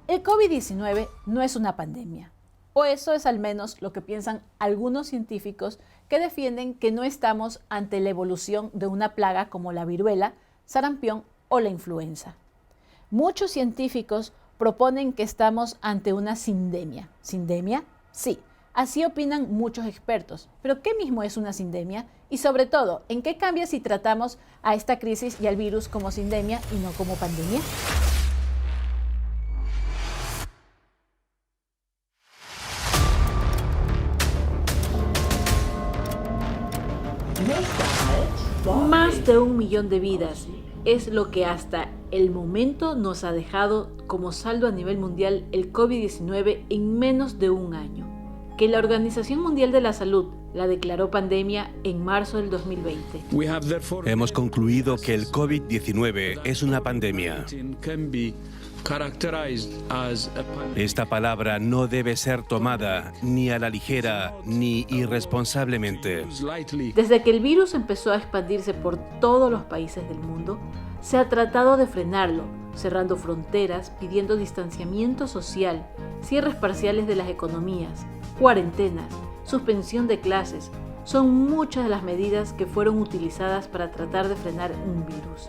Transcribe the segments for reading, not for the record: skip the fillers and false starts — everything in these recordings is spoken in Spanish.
El COVID-19 no es una pandemia, o eso es al menos lo que piensan algunos científicos que defienden que no estamos ante la evolución de una plaga como la viruela, sarampión o la influenza. Muchos científicos proponen que estamos ante una sindemia. ¿Sindemia? Sí, así opinan muchos expertos. Pero ¿qué mismo es una sindemia? Y sobre todo, ¿en qué cambia si tratamos a esta crisis y al virus como sindemia y no como pandemia? Más de 1 millón de vidas es lo que hasta el momento nos ha dejado como saldo a nivel mundial el COVID-19 en menos de un año, que la Organización Mundial de la Salud la declaró pandemia en marzo del 2020. Hemos concluido que el COVID-19 es una pandemia. Esta palabra no debe ser tomada ni a la ligera ni irresponsablemente. Desde que el virus empezó a expandirse por todos los países del mundo, se ha tratado de frenarlo, cerrando fronteras, pidiendo distanciamiento social, cierres parciales de las economías, cuarentenas, suspensión de clases. Son muchas de las medidas que fueron utilizadas para tratar de frenar un virus,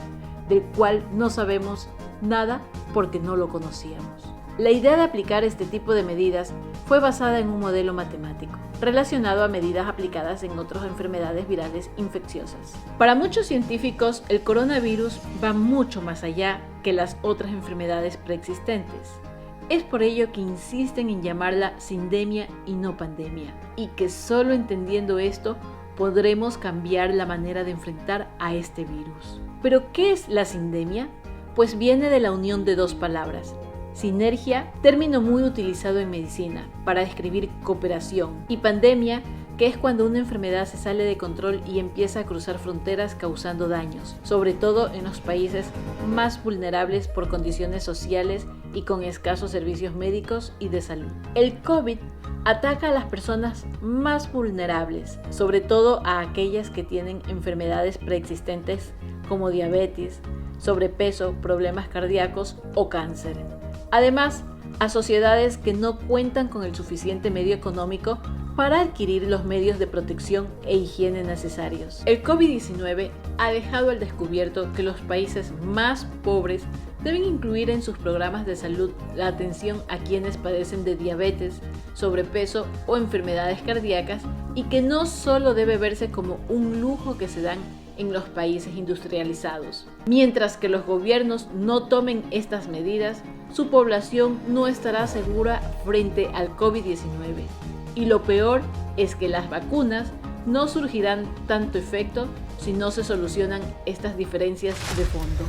del cual no sabemos nada porque no lo conocíamos. La idea de aplicar este tipo de medidas fue basada en un modelo matemático, relacionado a medidas aplicadas en otras enfermedades virales infecciosas. Para muchos científicos, el coronavirus va mucho más allá que las otras enfermedades preexistentes. Es por ello que insisten en llamarla sindemia y no pandemia, y que solo entendiendo esto podremos cambiar la manera de enfrentar a este virus. ¿Pero qué es la sindemia? Pues viene de la unión de dos palabras. Sinergia, término muy utilizado en medicina para describir cooperación, y pandemia, que es cuando una enfermedad se sale de control y empieza a cruzar fronteras causando daños, sobre todo en los países más vulnerables por condiciones sociales y con escasos servicios médicos y de salud. El COVID ataca a las personas más vulnerables, sobre todo a aquellas que tienen enfermedades preexistentes como diabetes, sobrepeso, problemas cardíacos o cáncer. Además, a sociedades que no cuentan con el suficiente medio económico para adquirir los medios de protección e higiene necesarios. El COVID-19 ha dejado al descubierto que los países más pobres deben incluir en sus programas de salud la atención a quienes padecen de diabetes, sobrepeso o enfermedades cardíacas, y que no solo debe verse como un lujo que se dan en los países industrializados. Mientras que los gobiernos no tomen estas medidas, su población no estará segura frente al COVID-19. Y lo peor es que las vacunas no surgirán tanto efecto si no se solucionan estas diferencias de fondo.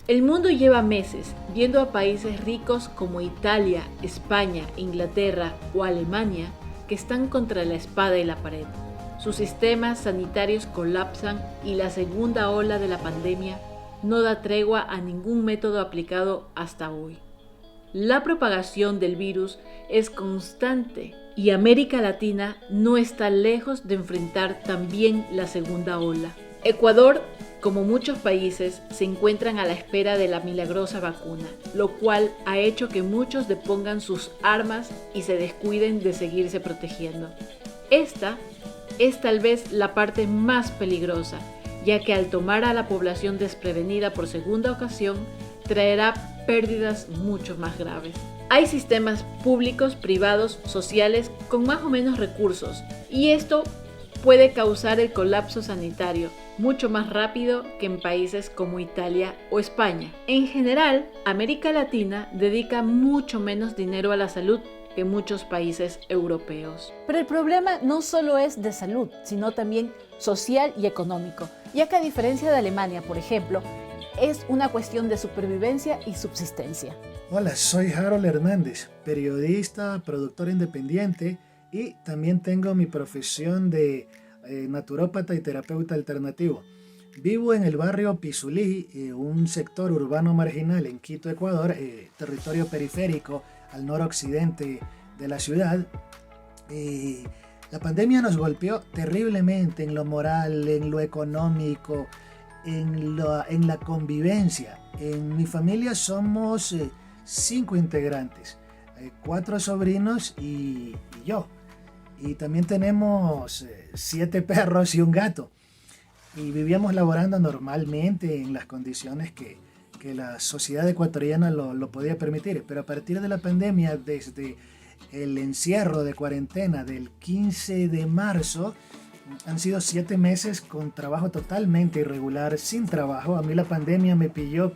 El mundo lleva meses viendo a países ricos como Italia, España, Inglaterra o Alemania que están contra la espada y la pared. Sus sistemas sanitarios colapsan y la segunda ola de la pandemia no da tregua a ningún método aplicado hasta hoy. La propagación del virus es constante y América Latina no está lejos de enfrentar también la segunda ola. Ecuador, como muchos países, se encuentran a la espera de la milagrosa vacuna, lo cual ha hecho que muchos depongan sus armas y se descuiden de seguirse protegiendo. Esta es tal vez la parte más peligrosa, ya que al tomar a la población desprevenida por segunda ocasión, traerá pérdidas mucho más graves. Hay sistemas públicos, privados, sociales con más o menos recursos, y esto puede causar el colapso sanitario mucho más rápido que en países como Italia o España. En general, América Latina dedica mucho menos dinero a la salud que muchos países europeos. Pero el problema no solo es de salud, sino también social y económico, ya que a diferencia de Alemania, por ejemplo, es una cuestión de supervivencia y subsistencia. Hola, soy Harold Hernández, periodista, productor independiente, y también tengo mi profesión de naturópata y terapeuta alternativo. Vivo en el barrio Pizulí, un sector urbano marginal en Quito, Ecuador, territorio periférico al noroccidente de la ciudad. La pandemia nos golpeó terriblemente en lo moral, en lo económico, en la convivencia. En mi familia somos 5 integrantes, 4 sobrinos y yo. Y también tenemos 7 perros y un gato. Y vivíamos laborando normalmente en las condiciones que la sociedad ecuatoriana lo podía permitir. Pero a partir de la pandemia, desde el encierro de cuarentena del 15 de marzo, han sido 7 meses con trabajo totalmente irregular, sin trabajo. A mí la pandemia me pilló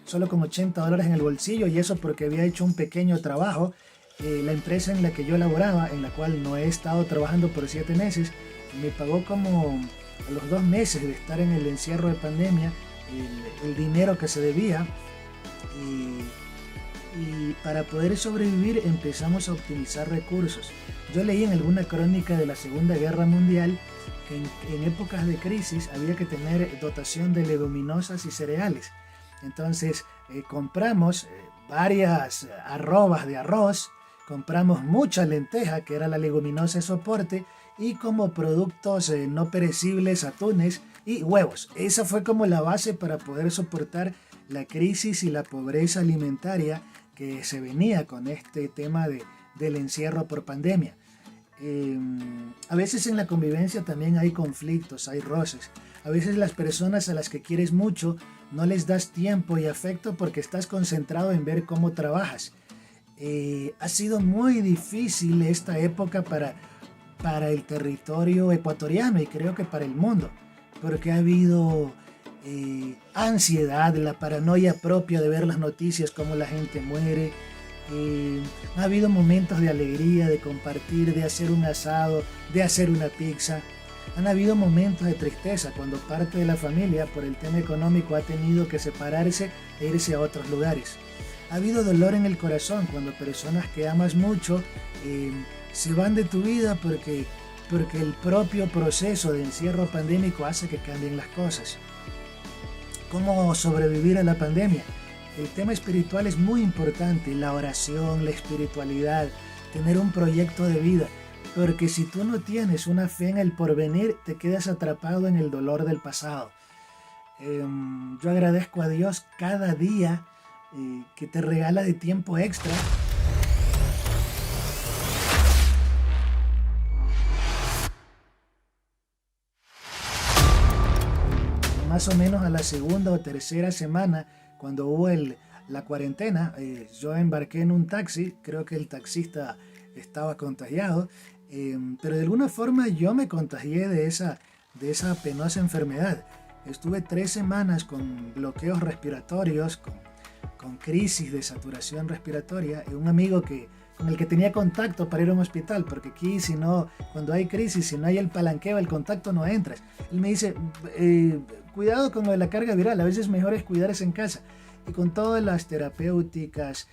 solo con $80 en el bolsillo, y eso porque había hecho un pequeño trabajo. La empresa en la que yo laboraba, en la cual no he estado trabajando por 7 meses, me pagó como a los 2 meses de estar en el encierro de pandemia el dinero que se debía. Y para poder sobrevivir empezamos a optimizar recursos. Yo leí en alguna crónica de la Segunda Guerra Mundial que en épocas de crisis había que tener dotación de leguminosas y cereales. Entonces compramos varias arrobas de arroz, compramos mucha lenteja, que era la leguminosa de soporte, y como productos no perecibles, atunes y huevos. Esa fue como la base para poder soportar la crisis y la pobreza alimentaria que se venía con este tema del encierro por pandemia. A veces en la convivencia también hay conflictos, hay roces. A veces las personas a las que quieres mucho no les das tiempo y afecto porque estás concentrado en ver cómo trabajas. Ha sido muy difícil esta época para el territorio ecuatoriano, y creo que para el mundo, porque ha habido ansiedad, la paranoia propia de ver las noticias, cómo la gente muere. Ha habido momentos de alegría, de compartir, de hacer un asado, de hacer una pizza. Han habido momentos de tristeza cuando parte de la familia, por el tema económico, ha tenido que separarse e irse a otros lugares. Ha habido dolor en el corazón cuando personas que amas mucho se van de tu vida porque el propio proceso de encierro pandémico hace que cambien las cosas. ¿Cómo sobrevivir a la pandemia? El tema espiritual es muy importante, la oración, la espiritualidad, tener un proyecto de vida, porque si tú no tienes una fe en el porvenir, te quedas atrapado en el dolor del pasado. Yo agradezco a Dios cada día que te regala de tiempo extra. Más o menos a la segunda o tercera semana, cuando hubo la cuarentena, yo embarqué en un taxi. Creo que el taxista estaba contagiado, pero de alguna forma yo me contagié de esa penosa enfermedad. Estuve 3 semanas con bloqueos respiratorios, con crisis de saturación respiratoria. Un amigo con el que tenía contacto para ir a un hospital, porque aquí cuando hay crisis, si no hay el palanqueo, el contacto no entras. Él me dice, cuidado con lo de la carga viral, a veces mejor es cuidarse en casa. Y con todas las terapéuticas,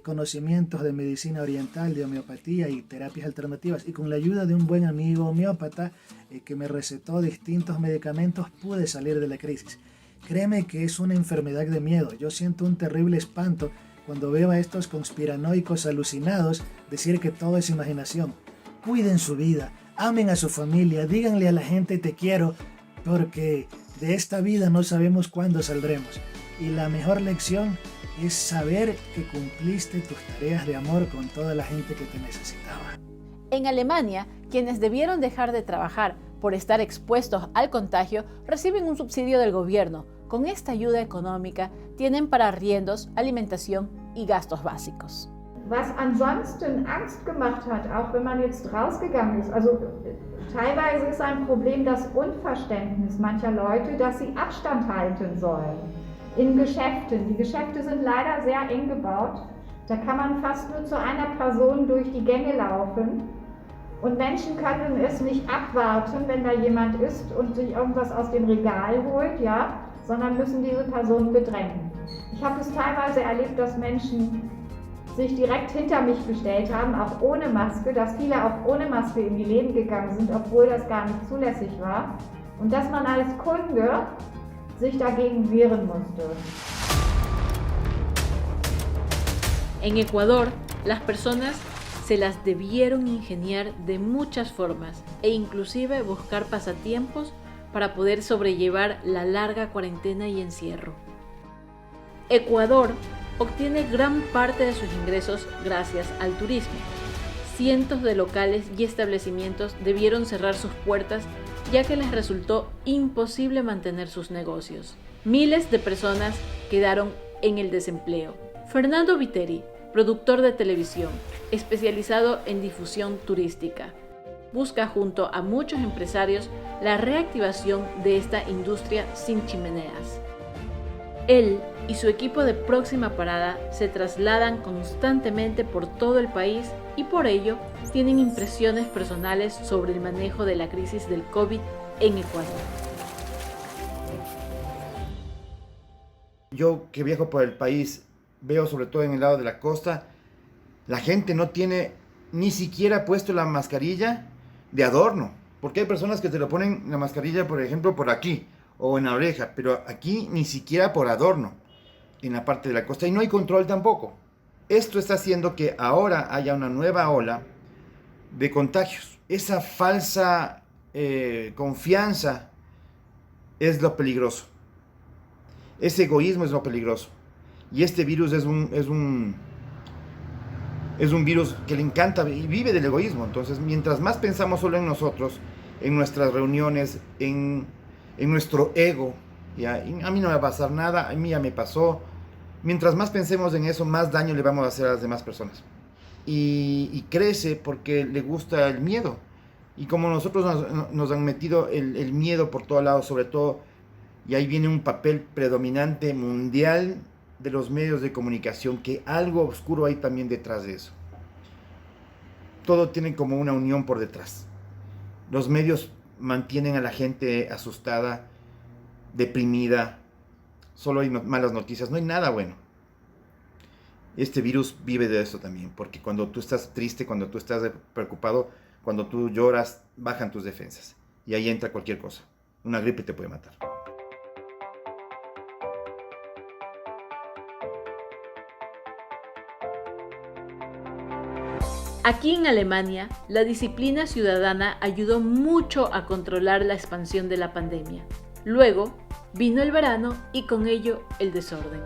conocimientos de medicina oriental, de homeopatía y terapias alternativas, y con la ayuda de un buen amigo homeópata que me recetó distintos medicamentos, pude salir de la crisis. Créeme que es una enfermedad de miedo. Yo siento un terrible espanto cuando veo a estos conspiranoicos alucinados decir que todo es imaginación. Cuiden su vida, amen a su familia, díganle a la gente te quiero, porque de esta vida no sabemos cuándo saldremos. Y la mejor lección es saber que cumpliste tus tareas de amor con toda la gente que te necesitaba. En Alemania, quienes debieron dejar de trabajar por estar expuestos al contagio reciben un subsidio del gobierno. Con esta ayuda económica tienen para arriendos, alimentación y gastos básicos. Was ansonsten Angst gemacht hat, auch wenn man jetzt rausgegangen ist, also teilweise ist ein Problem das Unverständnis mancher Leute, dass sie Abstand halten sollen in Geschäften. Die Geschäfte sind leider sehr eng gebaut, da kann man fast nur zu einer Person durch die Gänge laufen und Menschen können es nicht abwarten, wenn da jemand ist und sich irgendwas aus dem Regal holt, ja, sondern müssen diese Person bedrängen. Ich habe es teilweise erlebt, dass Menschen sich direkt hinter mich gestellt haben, auch ohne Maske, dass viele auch ohne Maske in die Läden gegangen sind, obwohl das gar nicht zulässig war. Und dass man als Kunde sich dagegen wehren musste. En Ecuador, las personas se las debieron ingeniar de muchas formas e inclusive buscar pasatiempos para poder sobrellevar la larga cuarentena y encierro. Ecuador obtiene gran parte de sus ingresos gracias al turismo. Cientos de locales y establecimientos debieron cerrar sus puertas ya que les resultó imposible mantener sus negocios. Miles de personas quedaron en el desempleo. Fernando Viteri, productor de televisión, especializado en difusión turística, busca junto a muchos empresarios la reactivación de esta industria sin chimeneas. Él y su equipo de Próxima Parada se trasladan constantemente por todo el país y por ello tienen impresiones personales sobre el manejo de la crisis del COVID en Ecuador. Yo que viajo por el país, veo sobre todo en el lado de la costa, la gente no tiene ni siquiera puesto la mascarilla de adorno, porque hay personas que te lo ponen la mascarilla, por ejemplo, por aquí o en la oreja, pero aquí ni siquiera por adorno en la parte de la costa, y no hay control tampoco. Esto está haciendo que ahora haya una nueva ola de contagios. Esa falsa confianza es lo peligroso. Ese egoísmo es lo peligroso. Y este virus es un virus que le encanta y vive del egoísmo. Entonces, mientras más pensamos solo en nosotros, en nuestras reuniones, en nuestro ego, ¿ya? A mí no me va a pasar nada, a mí ya me pasó. Mientras más pensemos en eso, más daño le vamos a hacer a las demás personas. Y crece porque le gusta el miedo. Y como nosotros nos han metido el miedo por todos lados, sobre todo, y ahí viene un papel predominante mundial de los medios de comunicación, que algo oscuro hay también detrás de eso. Todo tiene como una unión por detrás. Los medios mantienen a la gente asustada, deprimida, solo hay malas noticias, no hay nada bueno. Este virus vive de eso también, porque cuando tú estás triste, cuando tú estás preocupado, cuando tú lloras, bajan tus defensas. Y ahí entra cualquier cosa. Una gripe te puede matar. Aquí en Alemania, la disciplina ciudadana ayudó mucho a controlar la expansión de la pandemia. Luego, vino el verano y con ello el desorden.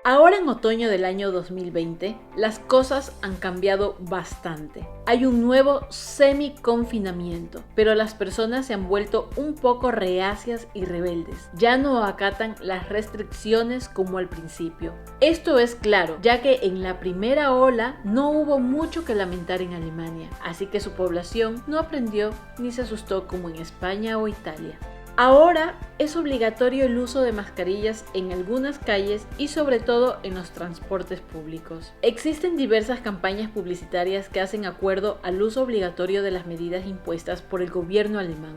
Ahora en otoño del año 2020, las cosas han cambiado bastante. Hay un nuevo semi-confinamiento, pero las personas se han vuelto un poco reacias y rebeldes. Ya no acatan las restricciones como al principio. Esto es claro, ya que en la primera ola no hubo mucho que lamentar en Alemania, así que su población no aprendió ni se asustó como en España o Italia. Ahora es obligatorio el uso de mascarillas en algunas calles y sobre todo en los transportes públicos. Existen diversas campañas publicitarias que hacen acuerdo al uso obligatorio de las medidas impuestas por el gobierno alemán.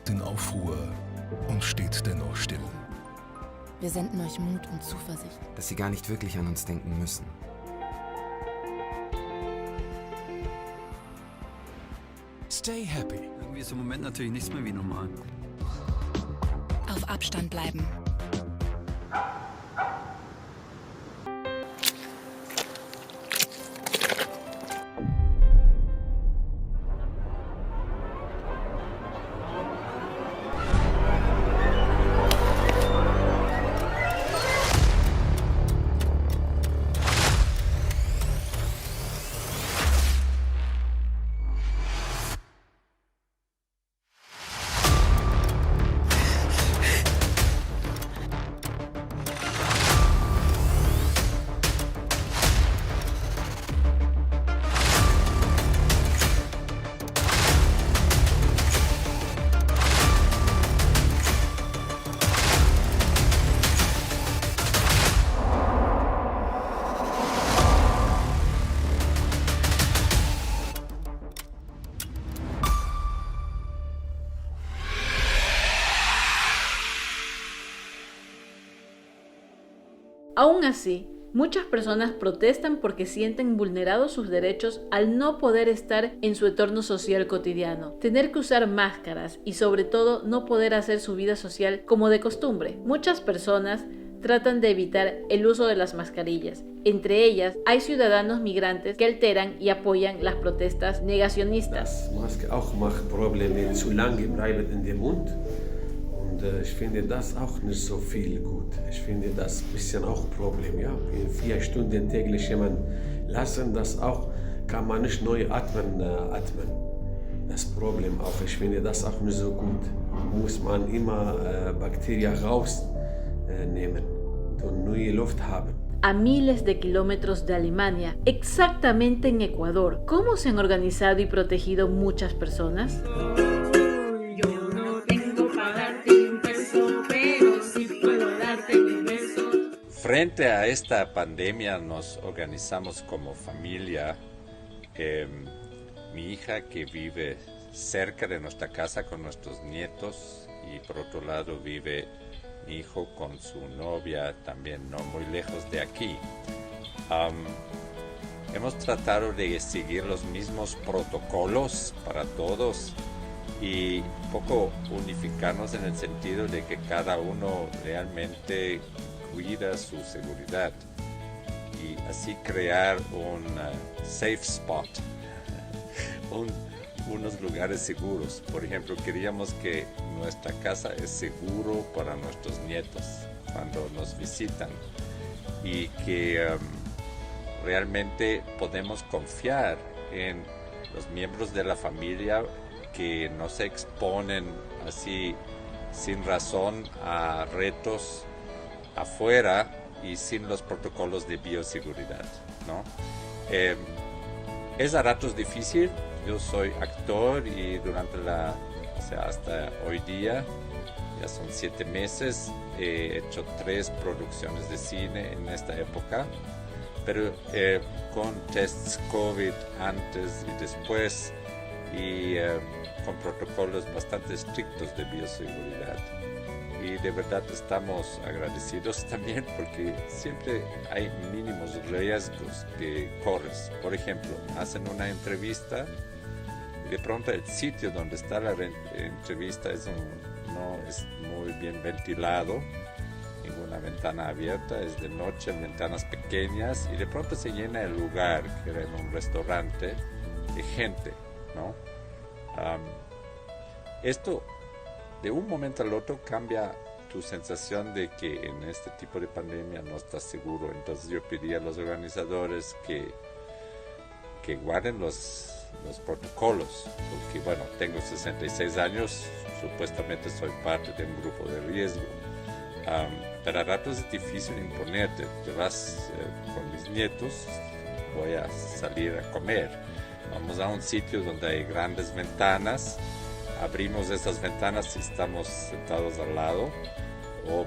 In Aufruhr und steht dennoch still. Wir senden euch Mut und Zuversicht. Dass sie gar nicht wirklich an uns denken müssen. Stay happy. Irgendwie ist im Moment natürlich nichts mehr wie normal. Auf Abstand bleiben. Aún así, muchas personas protestan porque sienten vulnerados sus derechos al no poder estar en su entorno social cotidiano, tener que usar máscaras y sobre todo no poder hacer su vida social como de costumbre. Muchas personas tratan de evitar el uso de las mascarillas. Entre ellas, hay ciudadanos migrantes que alteran y apoyan las protestas negacionistas. Die Maske auch macht Probleme, zu lange bleiben in dem Mund. Und ich finde das auch nicht so viel gut. Ich finde das ein bisschen auch Problem. Ja, in 4 Stunden täglich jemand lassen, das auch kann man nicht neu atmen. Das Problem auch, ich finde das auch nicht so gut. Muss man immer Bakterien rausnehmen und neue Luft haben. A miles de kilómetros de Alemania, exactamente en Ecuador, ¿cómo se han organizado y protegido muchas personas? Yo no tengo para darte un peso, pero sí puedo darte un beso. Frente a esta pandemia nos organizamos como familia. Mi hija que vive cerca de nuestra casa con nuestros nietos y por otro lado vive mi hijo con su novia también no muy lejos de aquí. Hemos tratado de seguir los mismos protocolos para todos y un poco unificarnos en el sentido de que cada uno realmente cuida su seguridad y así crear un safe spot, unos lugares seguros. Por ejemplo, queríamos que nuestra casa es seguro para nuestros nietos cuando nos visitan y que realmente podemos confiar en los miembros de la familia que no se exponen así sin razón a retos afuera y sin los protocolos de bioseguridad, ¿no? Es a ratos difícil. Yo soy actor y durante hasta hoy día, ya son 7 meses, he hecho 3 producciones de cine en esta época, pero con tests COVID antes y después y con protocolos bastante estrictos de bioseguridad. Y de verdad estamos agradecidos también porque siempre hay mínimos riesgos que corres. Por ejemplo, hacen una entrevista y de pronto el sitio donde está la entrevista no es muy bien ventilado, ninguna ventana abierta, es de noche en ventanas pequeñas y de pronto se llena el lugar, que era en un restaurante, de gente, ¿no? Esto de un momento al otro cambia tu sensación de que en este tipo de pandemia no estás seguro. Entonces yo pedí a los organizadores que guarden los protocolos, porque bueno, tengo 66 años, supuestamente soy parte de un grupo de riesgo, pero a ratos es difícil imponerte. Te vas con mis nietos, voy a salir a comer, vamos a un sitio donde hay grandes ventanas, abrimos esas ventanas y estamos sentados al lado o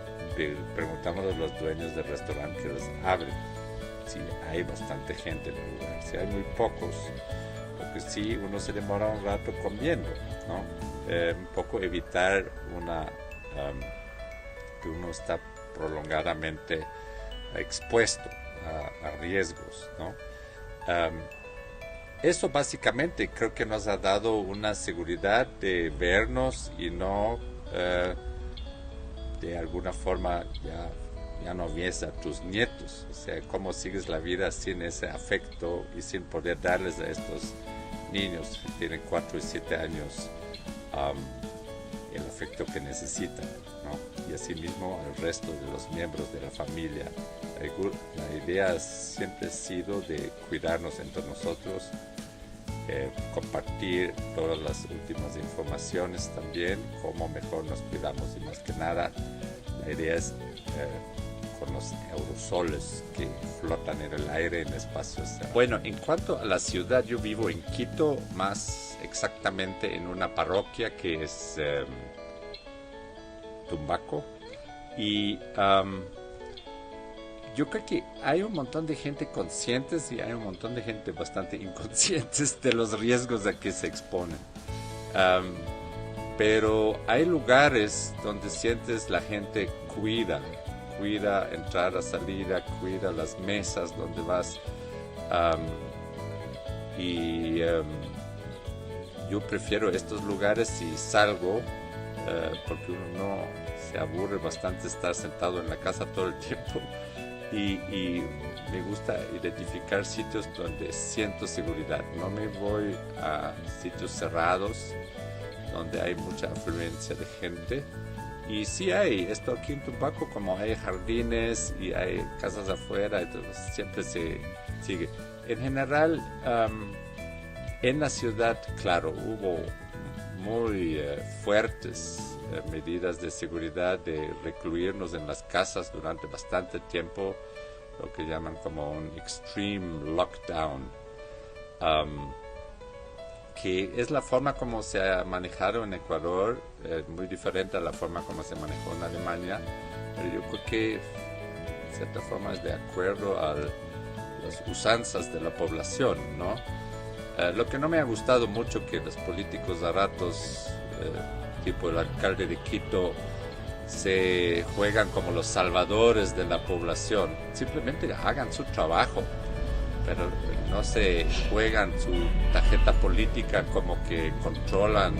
preguntamos a los dueños del restaurante que los abren si hay bastante gente en el lugar. Si hay muy pocos, porque sí, uno se demora un rato comiendo, ¿no? Un poco evitar que uno está prolongadamente expuesto a riesgos, ¿no? Eso básicamente creo que nos ha dado una seguridad de vernos y no de alguna forma ya no ves a tus nietos. O sea, cómo sigues la vida sin ese afecto y sin poder darles a estos niños que tienen 4 y 7 años el afecto que necesitan, ¿no? Y asimismo al resto de los miembros de la familia. La idea siempre ha sido de cuidarnos entre nosotros, compartir todas las últimas informaciones también, cómo mejor nos cuidamos y más que nada la idea es con los aerosoles que flotan en el aire en espacios. Bueno, en cuanto a la ciudad, yo vivo en Quito, más exactamente en una parroquia que es Tumbaco y yo creo que hay un montón de gente conscientes y hay un montón de gente bastante inconscientes de los riesgos a que se exponen. Pero hay lugares donde sientes la gente cuida cuida entrada, salida, cuida las mesas donde vas. Yo prefiero estos lugares si salgo, porque uno no se aburre bastante estar sentado en la casa todo el tiempo. Y me gusta identificar sitios donde siento seguridad. No me voy a sitios cerrados donde hay mucha afluencia de gente. Y sí hay esto aquí en Tumbaco, como hay jardines y hay casas afuera, entonces siempre se sigue. En general, en la ciudad, claro, hubo muy fuertes medidas de seguridad, de recluirnos en las casas durante bastante tiempo, lo que llaman como un extreme lockdown, que es la forma como se ha manejado en Ecuador, muy diferente a la forma como se manejó en Alemania, pero yo creo que en cierta forma es de acuerdo a las usanzas de la población, ¿no? Lo que no me ha gustado mucho que los políticos a ratos, tipo el alcalde de Quito, se juegan como los salvadores de la población. Simplemente hagan su trabajo, pero no se juegan su tarjeta política como que controlan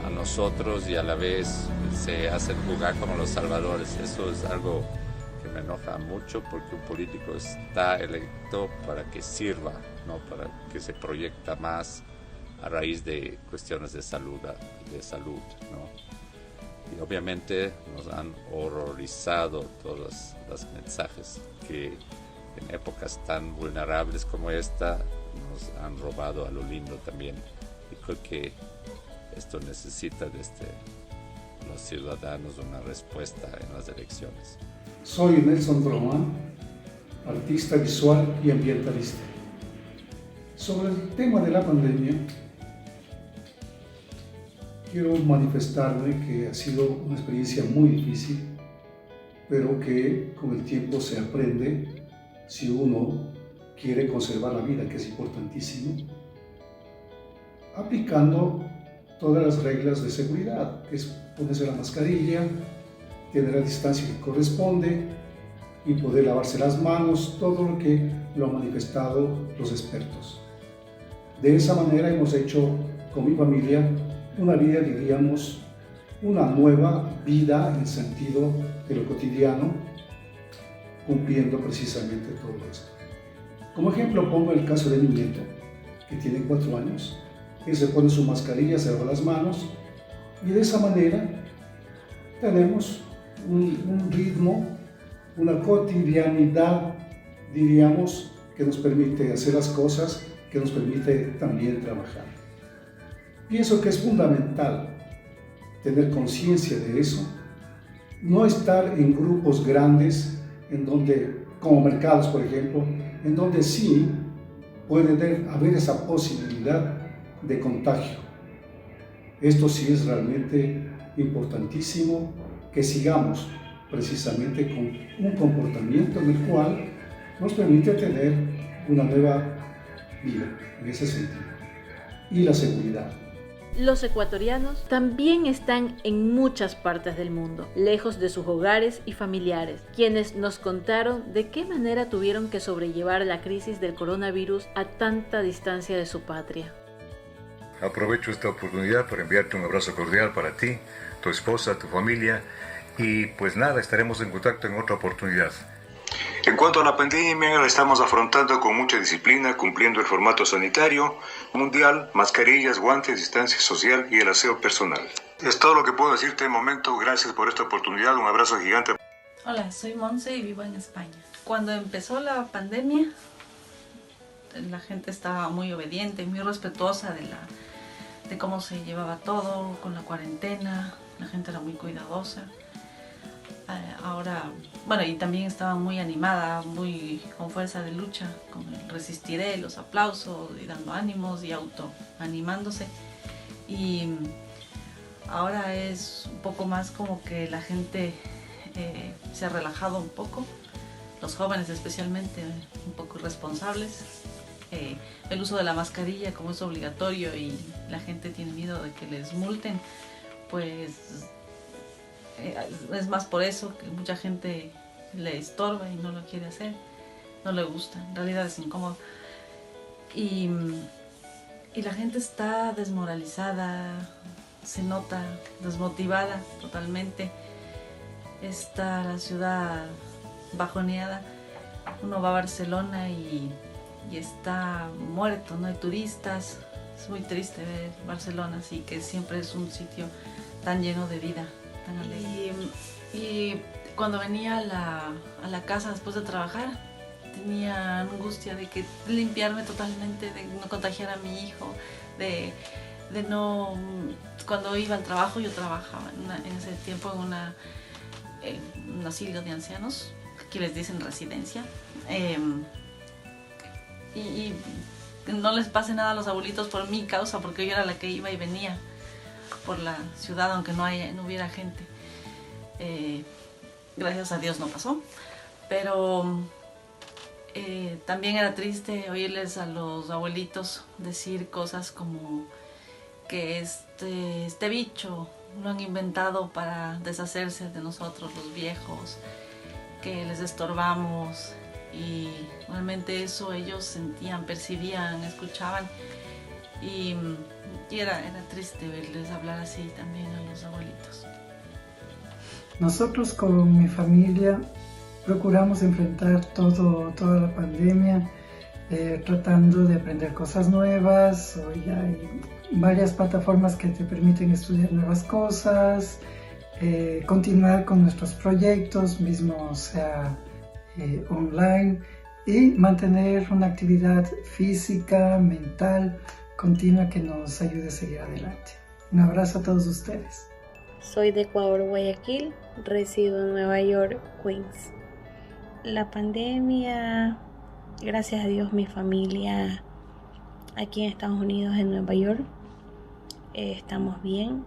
a nosotros y a la vez se hacen jugar como los salvadores. Eso es algo que me enoja mucho, porque un político está electo para que sirva, no para que se proyecta más a raíz de cuestiones de salud, ¿no? Y obviamente nos han horrorizado todos los mensajes que en épocas tan vulnerables como esta nos han robado a lo lindo también. Y creo que esto necesita desde los ciudadanos una respuesta en las elecciones. Soy Nelson Román, artista visual y ambientalista. Sobre el tema de la pandemia, quiero manifestarme que ha sido una experiencia muy difícil, pero que con el tiempo se aprende si uno quiere conservar la vida, que es importantísimo, aplicando todas las reglas de seguridad, que es ponerse la mascarilla, tener la distancia que corresponde y poder lavarse las manos, todo lo que lo han manifestado los expertos. De esa manera hemos hecho con mi familia una vida, diríamos, una nueva vida en el sentido de lo cotidiano, cumpliendo precisamente todo esto. Como ejemplo pongo el caso de mi nieto, que tiene 4 años. Él se pone su mascarilla, se lava las manos y de esa manera tenemos un ritmo, una cotidianidad, diríamos, que nos permite hacer las cosas, que nos permite también trabajar. Pienso que es fundamental tener conciencia de eso, no estar en grupos grandes, en donde, como mercados por ejemplo, en donde sí puede haber esa posibilidad de contagio. Esto sí es realmente importantísimo, que sigamos precisamente con un comportamiento en el cual nos permite tener una nueva vida en ese sentido. Y la seguridad. Los ecuatorianos también están en muchas partes del mundo, lejos de sus hogares y familiares, quienes nos contaron de qué manera tuvieron que sobrellevar la crisis del coronavirus a tanta distancia de su patria. Aprovecho esta oportunidad para enviarte un abrazo cordial para ti, tu esposa, tu familia, y pues nada, estaremos en contacto en otra oportunidad. En cuanto a la pandemia, la estamos afrontando con mucha disciplina, cumpliendo el formato sanitario mundial, mascarillas, guantes, distancia social y el aseo personal. Es todo lo que puedo decirte de momento. Gracias por esta oportunidad. Un abrazo gigante. Hola, soy Monse y vivo en España. Cuando empezó la pandemia, la gente estaba muy obediente, muy respetuosa de cómo se llevaba todo, con la cuarentena. La gente era muy cuidadosa. Ahora, bueno, y también estaba muy animada, muy con fuerza de lucha, con el resistiré, los aplausos y dando ánimos y autoanimándose. Y ahora es un poco más como que la gente se ha relajado un poco, los jóvenes especialmente, un poco irresponsables. El uso de la mascarilla, como es obligatorio y la gente tiene miedo de que les multen, pues es más por eso que mucha gente le estorba y no lo quiere hacer, no le gusta, en realidad es incómodo. Y la gente está desmoralizada, se nota desmotivada totalmente. Está la ciudad bajoneada. Uno va a Barcelona y está muerto, no hay turistas. Es muy triste ver Barcelona, así que siempre es un sitio tan lleno de vida, tan alegre. Y cuando venía a la casa después de trabajar, tenía angustia de limpiarme totalmente, de no contagiar a mi hijo, de no... Cuando iba al trabajo, yo trabajaba en ese tiempo en un asilo de ancianos, aquí les dicen residencia, y no les pase nada a los abuelitos por mi causa, porque yo era la que iba y venía por la ciudad, aunque no hubiera gente. Gracias a Dios no pasó, pero también era triste oírles a los abuelitos decir cosas como que este bicho lo han inventado para deshacerse de nosotros los viejos, que les estorbamos, y realmente eso ellos sentían, percibían, escuchaban, y era triste verles hablar así también a los abuelitos. Nosotros con mi familia procuramos enfrentar toda la pandemia tratando de aprender cosas nuevas. Hoy hay varias plataformas que te permiten estudiar nuevas cosas, continuar con nuestros proyectos, mismo sea online, y mantener una actividad física, mental, continua que nos ayude a seguir adelante. Un abrazo a todos ustedes. Soy de Ecuador, Guayaquil, resido en Nueva York, Queens. La pandemia, gracias a Dios, mi familia aquí en Estados Unidos, en Nueva York, estamos bien.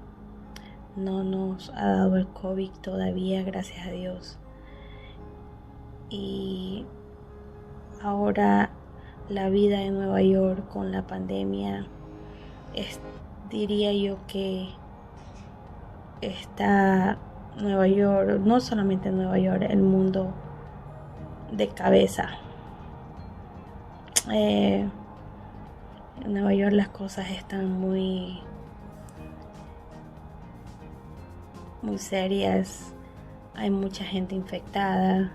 No nos ha dado el COVID todavía, gracias a Dios. Y ahora la vida en Nueva York con la pandemia, diría yo que está Nueva York, no solamente Nueva York, el mundo de cabeza. En Nueva York las cosas están muy serias, hay mucha gente infectada.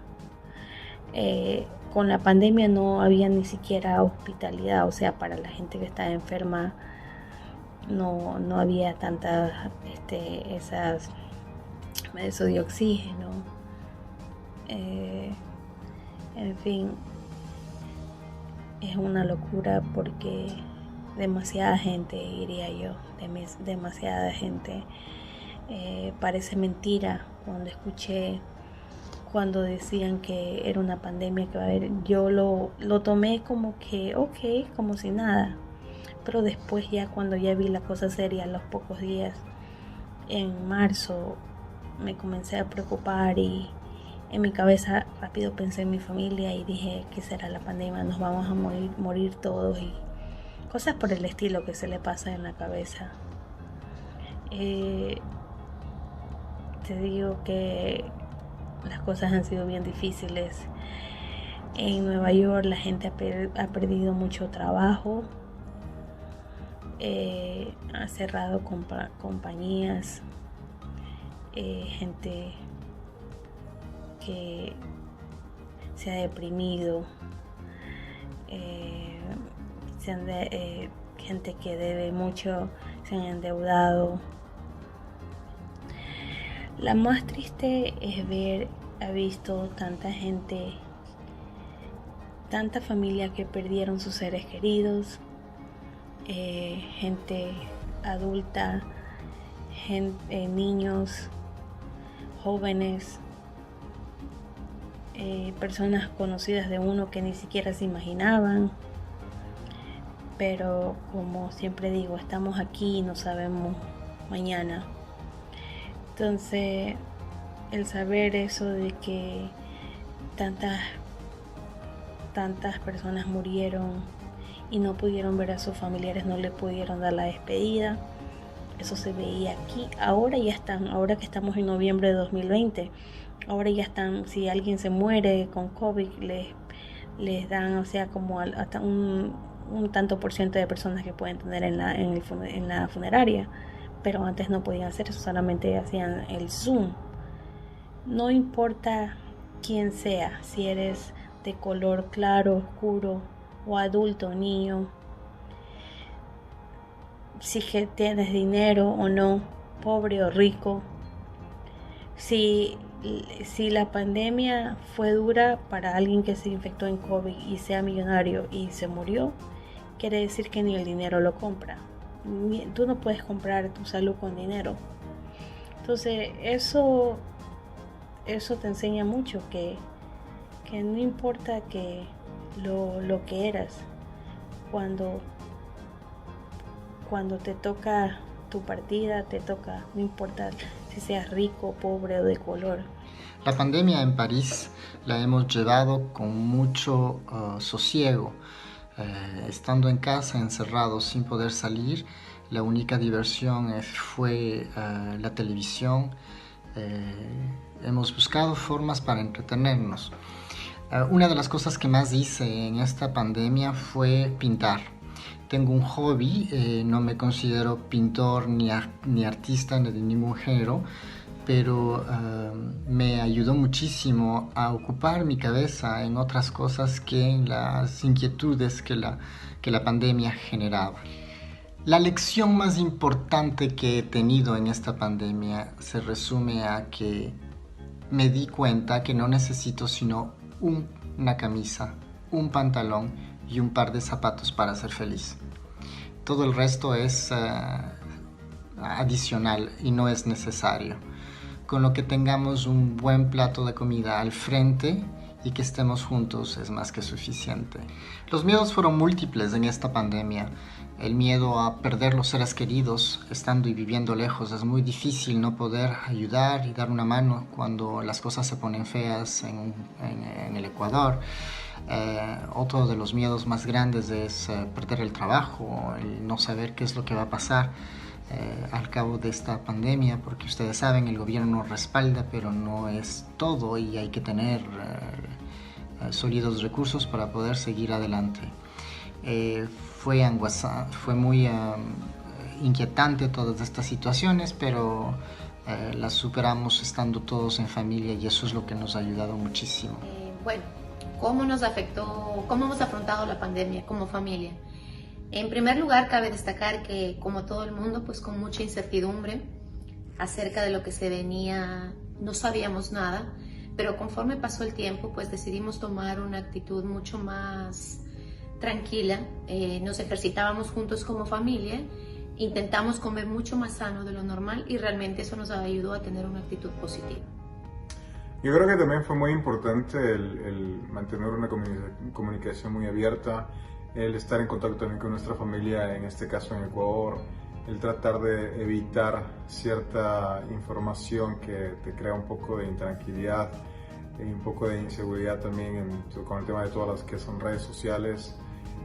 Con la pandemia no había ni siquiera hospitalidad, o sea, para la gente que está enferma no había tantas eso de oxígeno, en fin, es una locura porque demasiada gente, diría yo, demasiada gente. Parece mentira cuando decían que era una pandemia que va a haber. Yo lo tomé como que ok, como si nada, pero después ya cuando ya vi la cosa seria, a los pocos días, en marzo, me comencé a preocupar y en mi cabeza rápido pensé en mi familia y dije, ¿qué será la pandemia? Nos vamos a morir todos, y cosas por el estilo que se le pasa en la cabeza. Te digo que las cosas han sido bien difíciles. En Nueva York la gente ha perdido mucho trabajo, ha cerrado compañías, gente que se ha deprimido, gente que debe mucho, se han endeudado. La más triste es haber visto tanta gente, tanta familia que perdieron sus seres queridos, gente adulta, niños, jóvenes, personas conocidas de uno que ni siquiera se imaginaban. Pero como siempre digo, estamos aquí y no sabemos mañana. Entonces, el saber eso de que tantas personas murieron y no pudieron ver a sus familiares, no le pudieron dar la despedida, Eso se veía aquí. Ahora que estamos en noviembre de 2020, ahora ya están, si alguien se muere con COVID, les dan, o sea, como hasta un tanto por ciento de personas que pueden tener en la funeraria. Pero antes no podían hacer eso, solamente hacían el Zoom. No importa quién sea, si eres de color claro, oscuro, o adulto, niño, si tienes dinero o no, pobre o rico. Si la pandemia fue dura para alguien que se infectó en COVID y sea millonario y se murió, quiere decir que ni el dinero lo compra. Tú no puedes comprar tu salud con dinero. Entonces eso te enseña mucho que no importa que lo que eras, cuando te toca tu partida, te toca, no importa si seas rico, pobre o de color. La pandemia en París la hemos llevado con mucho sosiego. Estando en casa, encerrados, sin poder salir, la única diversión fue la televisión. Hemos buscado formas para entretenernos. Una de las cosas que más hice en esta pandemia fue pintar. Tengo un hobby, no me considero pintor ni artista de ningún género, pero me ayudó muchísimo a ocupar mi cabeza en otras cosas que en las inquietudes que la pandemia generaba. La lección más importante que he tenido en esta pandemia se resume a que me di cuenta que no necesito sino una camisa, un pantalón y un par de zapatos para ser feliz. Todo el resto es adicional y no es necesario. Con lo que tengamos un buen plato de comida al frente y que estemos juntos es más que suficiente. Los miedos fueron múltiples en esta pandemia. El miedo a perder los seres queridos estando y viviendo lejos. Es muy difícil no poder ayudar y dar una mano cuando las cosas se ponen feas en el Ecuador. Otro de los miedos más grandes es perder el trabajo, el no saber qué es lo que va a pasar al cabo de esta pandemia, porque ustedes saben, el gobierno nos respalda, pero no es todo y hay que tener sólidos recursos para poder seguir adelante. Fue muy inquietante todas estas situaciones, pero las superamos estando todos en familia y eso es lo que nos ha ayudado muchísimo. Bueno, ¿cómo nos afectó, cómo hemos afrontado la pandemia como familia? En primer lugar, cabe destacar que, como todo el mundo, pues con mucha incertidumbre acerca de lo que se venía, no sabíamos nada, pero conforme pasó el tiempo, pues decidimos tomar una actitud mucho más tranquila. Nos ejercitábamos juntos como familia, intentamos comer mucho más sano de lo normal y realmente eso nos ayudó a tener una actitud positiva. Yo creo que también fue muy importante el mantener una comunicación muy abierta, el estar en contacto también con nuestra familia, en este caso en Ecuador, el tratar de evitar cierta información que te crea un poco de intranquilidad y un poco de inseguridad también con el tema de todas las que son redes sociales.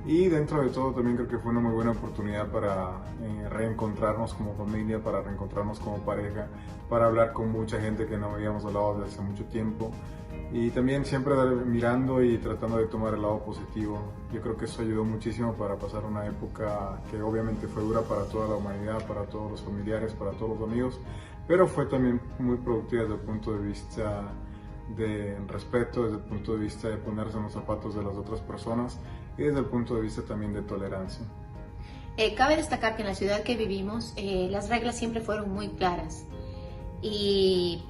Y dentro de todo también creo que fue una muy buena oportunidad para reencontrarnos como familia, para reencontrarnos como pareja, para hablar con mucha gente que no habíamos hablado desde hace mucho tiempo. Y también siempre mirando y tratando de tomar el lado positivo. Yo creo que eso ayudó muchísimo para pasar una época que obviamente fue dura para toda la humanidad, para todos los familiares, para todos los amigos, pero fue también muy productiva desde el punto de vista de respeto, desde el punto de vista de ponerse en los zapatos de las otras personas y desde el punto de vista también de tolerancia. Cabe destacar que en la ciudad que vivimos las reglas siempre fueron muy claras y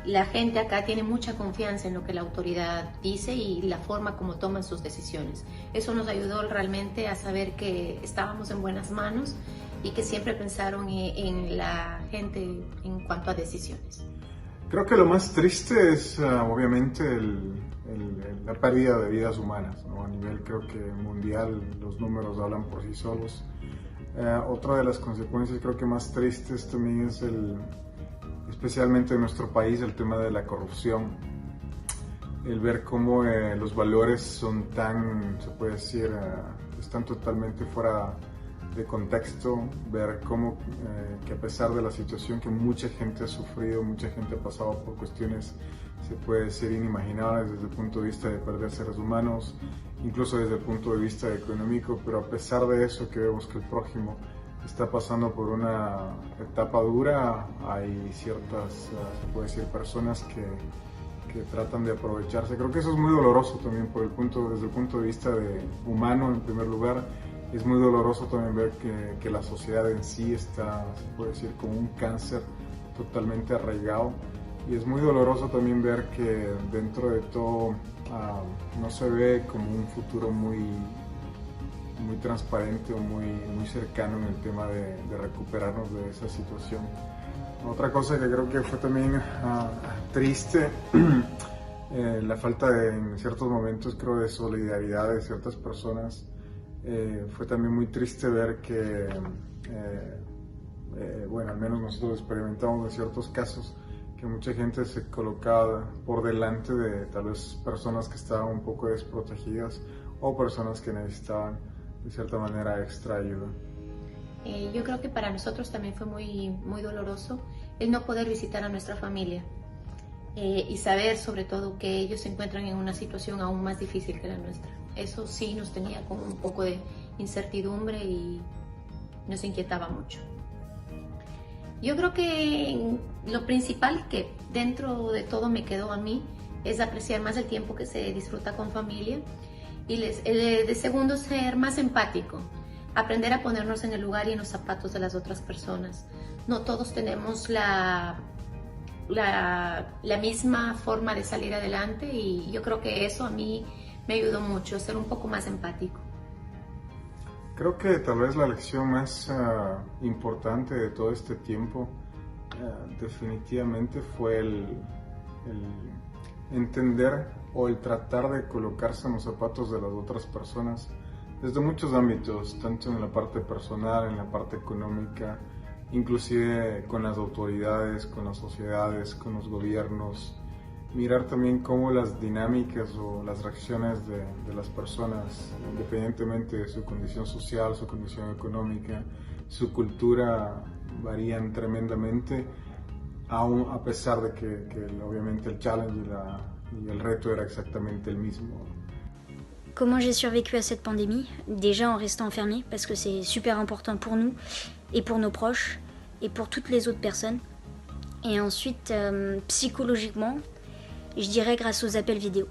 la gente acá tiene mucha confianza en lo que la autoridad dice y la forma como toman sus decisiones. Eso nos ayudó realmente a saber que estábamos en buenas manos y que siempre pensaron en la gente en cuanto a decisiones. Creo que lo más triste es obviamente la pérdida de vidas humanas, ¿no? A nivel creo que mundial los números hablan por sí solos. Otra de las consecuencias creo que más tristes también es especialmente en nuestro país, el tema de la corrupción. El ver cómo los valores son tan, se puede decir, están totalmente fuera contexto, ver cómo que a pesar de la situación que mucha gente ha sufrido, mucha gente ha pasado por cuestiones, se puede decir, inimaginables desde el punto de vista de perder seres humanos, incluso desde el punto de vista económico, pero a pesar de eso que vemos que el prójimo está pasando por una etapa dura, hay ciertas, se puede decir, personas que tratan de aprovecharse. Creo que eso es muy doloroso también desde el punto de vista humano en primer lugar. Es muy doloroso también ver que la sociedad en sí está, se puede decir, como un cáncer totalmente arraigado. Y es muy doloroso también ver que dentro de todo no se ve como un futuro muy transparente o muy cercano en el tema de recuperarnos de esa situación. Otra cosa que creo que fue también triste, la falta en ciertos momentos, creo, de solidaridad de ciertas personas. Fue también muy triste ver que, bueno, al menos nosotros experimentamos en ciertos casos que mucha gente se colocaba por delante de tal vez personas que estaban un poco desprotegidas o personas que necesitaban de cierta manera extra ayuda. Yo creo que para nosotros también fue muy doloroso el no poder visitar a nuestra familia y saber sobre todo que ellos se encuentran en una situación aún más difícil que la nuestra. Eso sí nos tenía como un poco de incertidumbre y nos inquietaba mucho. Yo creo que lo principal que dentro de todo me quedó a mí es apreciar más el tiempo que se disfruta con familia y de segundo ser más empático, aprender a ponernos en el lugar y en los zapatos de las otras personas. No todos tenemos la misma forma de salir adelante y yo creo que eso a mí me ayudó mucho, a ser un poco más empático. Creo que tal vez la lección más importante de todo este tiempo definitivamente fue el entender o el tratar de colocarse en los zapatos de las otras personas desde muchos ámbitos, tanto en la parte personal, en la parte económica, inclusive con las autoridades, con las sociedades, con los gobiernos. Mirar también cómo las dinámicas o las reacciones de las personas, independientemente de su condición social, su condición económica, su cultura, varían tremendamente, aún a pesar de que obviamente el challenge y el reto era exactamente el mismo. Comment j'ai survécu à cette pandémie? Déjà en restant enfermé, parce que c'est super important pour nous et pour nos proches et pour toutes les autres personnes. Et ensuite, psychologiquement, je dirais grâce aux appels vidéo,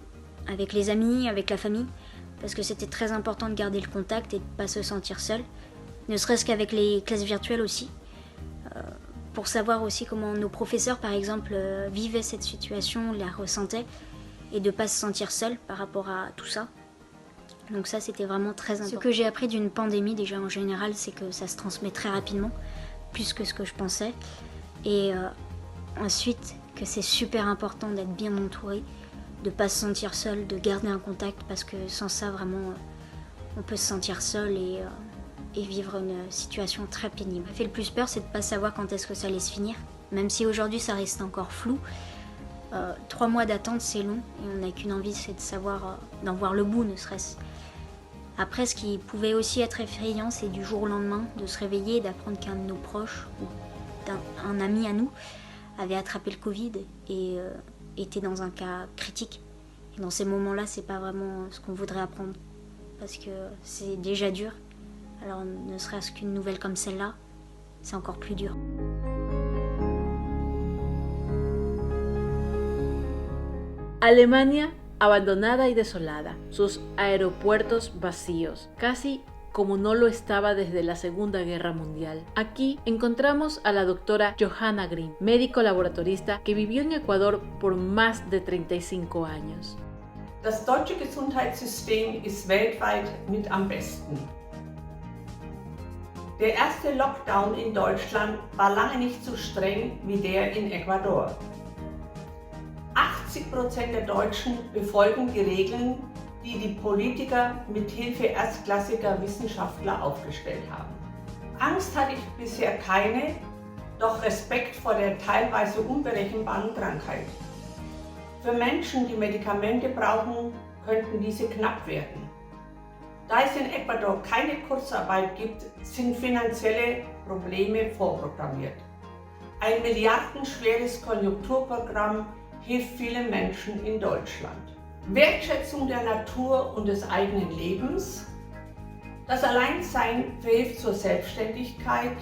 avec les amis, avec la famille, parce que c'était très important de garder le contact et de ne pas se sentir seul, ne serait-ce qu'avec les classes virtuelles aussi, pour savoir aussi comment nos professeurs, par exemple, vivaient cette situation, la ressentaient, et de ne pas se sentir seul par rapport à tout ça. Donc ça, c'était vraiment très important. Ce que j'ai appris d'une pandémie, déjà en général, c'est que ça se transmet très rapidement, plus que ce que je pensais. Et ensuite, que c'est super important d'être bien entouré, de ne pas se sentir seul, de garder un contact, parce que sans ça, vraiment, on peut se sentir seul et vivre une situation très pénible. Ce qui m'a fait le plus peur, c'est de ne pas savoir quand est-ce que ça allait se finir. Même si aujourd'hui, ça reste encore flou. 3 mois d'attente, c'est long, et on n'a qu'une envie, c'est de savoir, d'en voir le bout, ne serait-ce. Après, ce qui pouvait aussi être effrayant, c'est du jour au lendemain, de se réveiller et d'apprendre qu'un de nos proches, ou un ami à nous, avait attrapé le Covid et était dans un cas critique. Et dans ces moments-là, c'est pas vraiment ce qu'on voudrait apprendre, parce que c'est déjà dur. Alors, ne serait-ce qu'une nouvelle comme celle-là, c'est encore plus dur. Alemania abandonada y desolada, sus aeropuertos vacíos, casi como no lo estaba desde la Segunda Guerra Mundial. Aquí encontramos a la doctora Johanna Grimm, médico laboratorista que vivió en Ecuador por más de 35 años. Das deutsche Gesundheitssystem ist weltweit mit am besten. Der erste Lockdown in Deutschland war lange nicht so streng wie der in Ecuador. 80% der Deutschen befolgen die Regeln, die die Politiker mit Hilfe erstklassiger Wissenschaftler aufgestellt haben. Angst hatte ich bisher keine, doch Respekt vor der teilweise unberechenbaren Krankheit. Für Menschen, die Medikamente brauchen, könnten diese knapp werden. Da es in Ecuador keine Kurzarbeit gibt, sind finanzielle Probleme vorprogrammiert. Ein milliardenschweres Konjunkturprogramm hilft vielen Menschen in Deutschland. Wertschätzung der Natur und des eigenen Lebens. Das Alleinsein verhilft zur Selbstständigkeit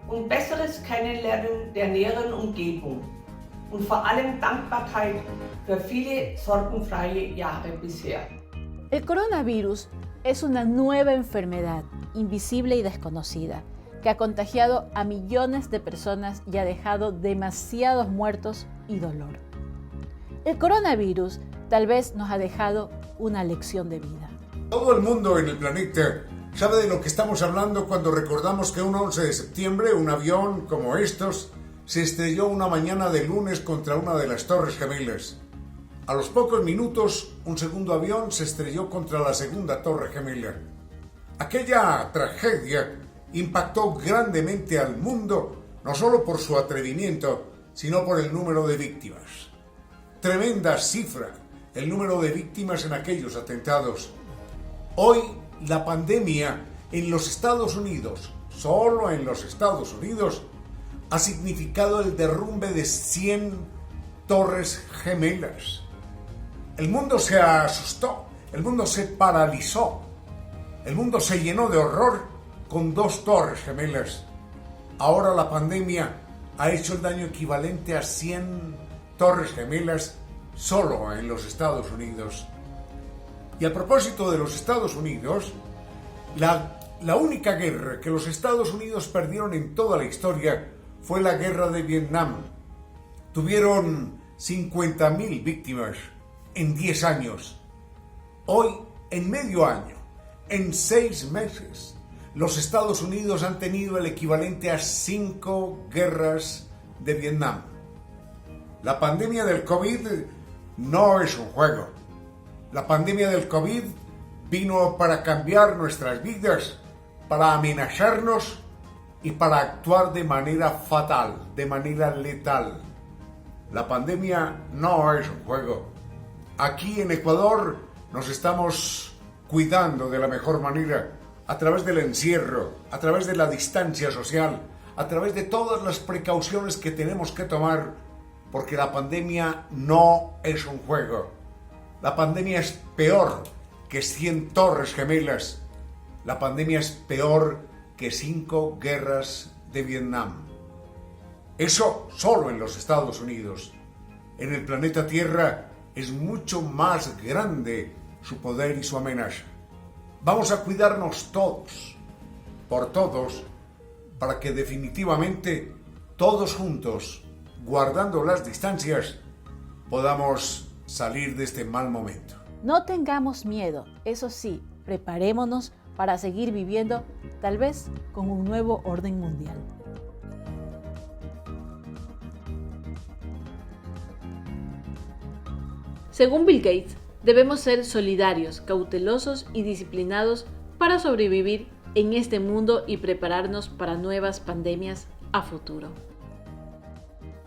und besseres Kennenlernen der näheren Umgebung. Und vor allem Dankbarkeit für viele sorgenfreie Jahre bisher. El coronavirus es una nueva enfermedad, invisible y desconocida, que ha contagiado a millones de personas y ha dejado demasiados muertos y dolor. El coronavirus tal vez nos ha dejado una lección de vida. Todo el mundo en el planeta sabe de lo que estamos hablando cuando recordamos que un 11 de septiembre un avión como estos se estrelló una mañana de lunes contra una de las Torres Gemelas. A los pocos minutos, un segundo avión se estrelló contra la segunda Torre Gemela. Aquella tragedia impactó grandemente al mundo, no solo por su atrevimiento, sino por el número de víctimas. Tremenda cifra, el número de víctimas en aquellos atentados. Hoy, la pandemia en los Estados Unidos, solo en los Estados Unidos, ha significado el derrumbe de 100 torres gemelas. El mundo se asustó, el mundo se paralizó, el mundo se llenó de horror con 2 torres gemelas. Ahora la pandemia ha hecho el daño equivalente a 100 torres gemelas solo en los Estados Unidos. Y a propósito de los Estados Unidos, la única guerra que los Estados Unidos perdieron en toda la historia fue la guerra de Vietnam. Tuvieron 50.000 víctimas en 10 años. Hoy, en medio año, en 6 meses, los Estados Unidos han tenido el equivalente a 5 guerras de Vietnam. La pandemia del COVID no es un juego. La pandemia del COVID vino para cambiar nuestras vidas, para amenazarnos y para actuar de manera fatal, de manera letal. La pandemia no es un juego. Aquí en Ecuador nos estamos cuidando de la mejor manera, a través del encierro, a través de la distancia social, a través de todas las precauciones que tenemos que tomar, porque la pandemia no es un juego. La pandemia es peor que 100 torres gemelas. La pandemia es peor que 5 guerras de Vietnam. Eso solo en los Estados Unidos. En el planeta Tierra es mucho más grande su poder y su amenaza. Vamos a cuidarnos todos, por todos, para que definitivamente todos juntos, guardando las distancias, podamos salir de este mal momento. No tengamos miedo, eso sí, preparémonos para seguir viviendo, tal vez con un nuevo orden mundial. Según Bill Gates, debemos ser solidarios, cautelosos y disciplinados para sobrevivir en este mundo y prepararnos para nuevas pandemias a futuro.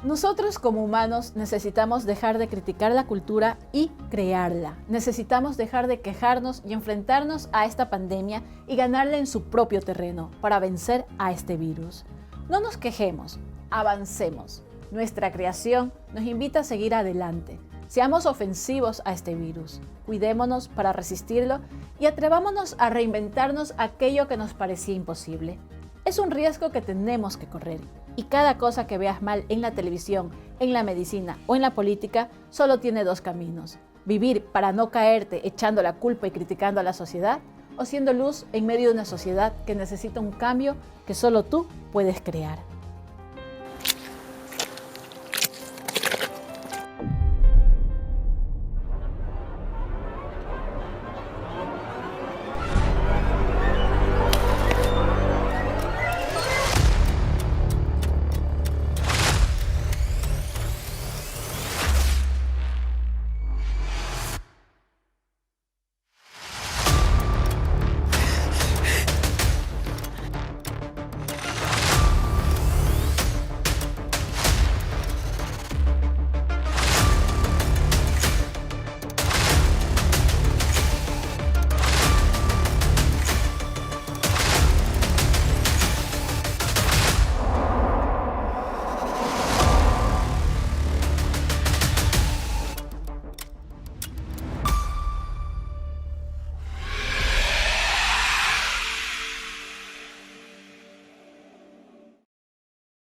Nosotros como humanos necesitamos dejar de criticar la cultura y crearla. Necesitamos dejar de quejarnos y enfrentarnos a esta pandemia y ganarla en su propio terreno para vencer a este virus. No nos quejemos, avancemos. Nuestra creación nos invita a seguir adelante. Seamos ofensivos a este virus, cuidémonos para resistirlo y atrevámonos a reinventarnos aquello que nos parecía imposible. Es un riesgo que tenemos que correr y cada cosa que veas mal en la televisión, en la medicina o en la política solo tiene 2 caminos: vivir para no caerte echando la culpa y criticando a la sociedad, o siendo luz en medio de una sociedad que necesita un cambio que solo tú puedes crear.